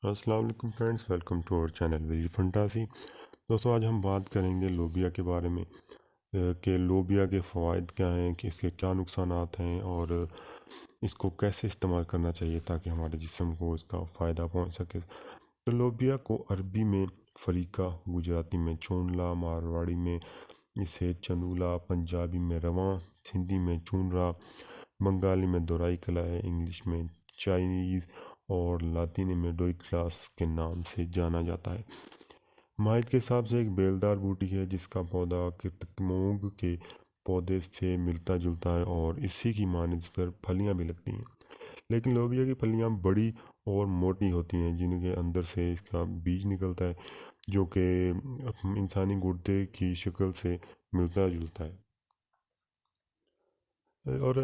السلام علیکم friends, welcome to اور چینل ویری فنٹاسی۔ دوستوں، آج ہم بات کریں گے لوبیا کے بارے میں کہ لوبیا کے فوائد کیا ہیں، کہ اس کے کیا نقصانات ہیں اور اس کو کیسے استعمال کرنا چاہیے تاکہ ہمارے جسم کو اس کا فائدہ پہنچ سکے۔ تو لوبیا کو عربی میں فریقہ، گجراتی میں چونلا، مارواڑی میں اسے چنولا، پنجابی میں رواں، سندھی میں چونرا، بنگالی میں دورائی کلائے، انگلش میں چائنیز اور لاطینی میں ڈوئی کلاس کے نام سے جانا جاتا ہے۔ ماہیت کے حساب سے ایک بیلدار بوٹی ہے جس کا پودا مونگ کے پودے سے ملتا جلتا ہے اور اسی کی مانند اس پر پھلیاں بھی لگتی ہیں، لیکن لوبیا کی پھلیاں بڑی اور موٹی ہوتی ہیں جن کے اندر سے اس کا بیج نکلتا ہے جو کہ انسانی گردے کی شکل سے ملتا جلتا ہے۔ اور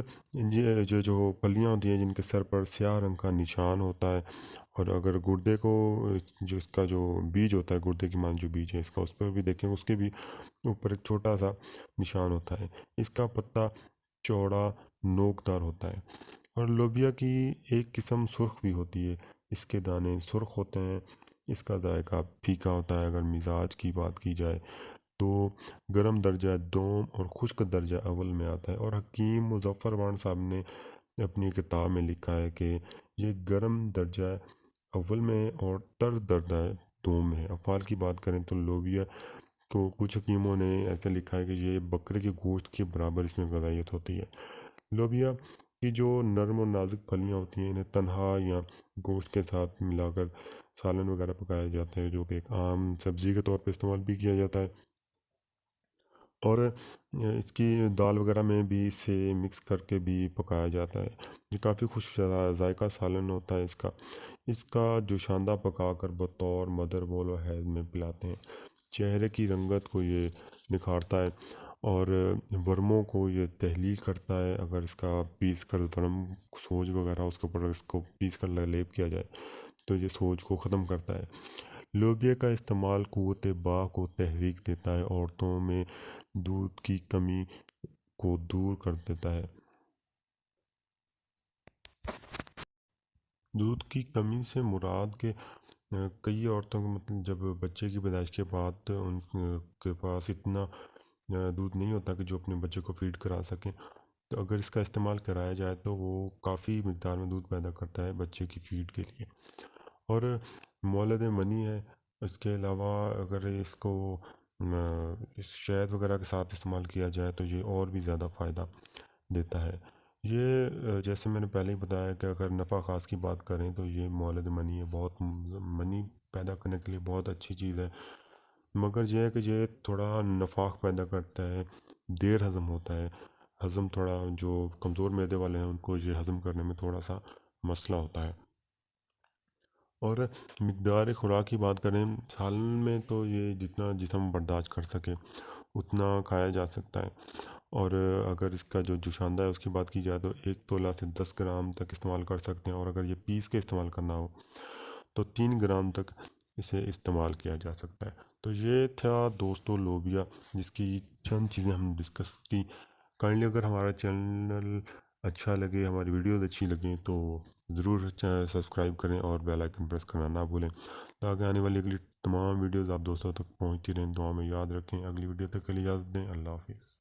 یہ جو پھلیاں ہوتی ہیں جن کے سر پر سیاہ رنگ کا نشان ہوتا ہے، اور اگر گردے کو جو اس کا جو بیج ہوتا ہے، گردے کی مان جو بیج ہے اس کا، اس پر بھی دیکھیں اس کے بھی اوپر ایک چھوٹا سا نشان ہوتا ہے۔ اس کا پتا چوڑا نوک دار ہوتا ہے، اور لوبیا کی ایک قسم سرخ بھی ہوتی ہے، اس کے دانے سرخ ہوتے ہیں۔ اس کا ذائقہ پھیکا ہوتا ہے۔ اگر مزاج کی بات کی جائے تو گرم درجہ دوم اور خشک درجہ اول میں آتا ہے، اور حکیم مظفر وان صاحب نے اپنی کتاب میں لکھا ہے کہ یہ گرم درجہ اول میں اور تر درجہ دوم میں ہے۔ افعال کی بات کریں تو لوبیا کو کچھ حکیموں نے ایسے لکھا ہے کہ یہ بکرے کے گوشت کے برابر اس میں غذائیت ہوتی ہے۔ لوبیا کی جو نرم اور نازک پھلیاں ہوتی ہیں انہیں تنہا یا گوشت کے ساتھ ملا کر سالن وغیرہ پکایا جاتا ہے، جو کہ ایک عام سبزی کے طور پہ استعمال بھی کیا جاتا ہے، اور اس کی دال وغیرہ میں بھی اسے مکس کر کے بھی پکایا جاتا ہے۔ یہ کافی خوش ذائقہ سالن ہوتا ہے اس کا جو شاندہ پکا کر بطور مدر بول و حیض میں پلاتے ہیں۔ چہرے کی رنگت کو یہ نکھارتا ہے اور ورموں کو یہ تحلیل کرتا ہے۔ اگر اس کا پیس کر ورم سوج وغیرہ اس کے اوپر اس کو پیس کر لیپ کیا جائے تو یہ سوج کو ختم کرتا ہے۔ لوبیا کا استعمال قوت باہ کو تحریک دیتا ہے، عورتوں میں دودھ کی کمی کو دور کر دیتا ہے۔ دودھ کی کمی سے مراد کہ کئی عورتوں کو جب بچے کی پیدائش کے بعد ان کے پاس اتنا دودھ نہیں ہوتا کہ جو اپنے بچے کو فیڈ کرا سکیں، تو اگر اس کا استعمال کرایا جائے تو وہ کافی مقدار میں دودھ پیدا کرتا ہے بچے کی فیڈ کے لیے، اور مولد منی ہے۔ اس کے علاوہ اگر اس کو اس شہد وغیرہ کے ساتھ استعمال کیا جائے تو یہ اور بھی زیادہ فائدہ دیتا ہے۔ یہ جیسے میں نے پہلے ہی بتایا کہ اگر نفع خاص کی بات کریں تو یہ مولد منی ہے، بہت منی پیدا کرنے کے لیے بہت اچھی چیز ہے، مگر یہ ہے کہ یہ تھوڑا نفاق پیدا کرتا ہے، دیر ہضم ہوتا ہے۔ ہضم تھوڑا جو کمزور معدے والے ہیں ان کو یہ ہضم کرنے میں تھوڑا سا مسئلہ ہوتا ہے۔ اور مقدار خوراک کی بات کریں سالن میں تو یہ جتنا جسم برداشت کر سکے اتنا کھایا جا سکتا ہے، اور اگر اس کا جو جوشاندہ ہے اس کی بات کی جائے تو 1 تولہ سے 10 گرام تک استعمال کر سکتے ہیں، اور اگر یہ پیس کے استعمال کرنا ہو تو 3 گرام تک اسے استعمال کیا جا سکتا ہے۔ تو یہ تھا دوستو لوبیا، جس کی چند چیزیں ہم ڈسکس کی۔ کائنڈلی اگر ہمارا چینل اچھا لگے، ہماری ویڈیوز اچھی لگیں تو ضرور سبسکرائب کریں اور بیل آئکن پریس کرنا نہ بھولیں تاکہ آنے والی اگلی تمام ویڈیوز آپ دوستوں تک پہنچتی رہیں۔ دعا میں یاد رکھیں۔ اگلی ویڈیو تک کے لیے اجازت دیں۔ اللہ حافظ۔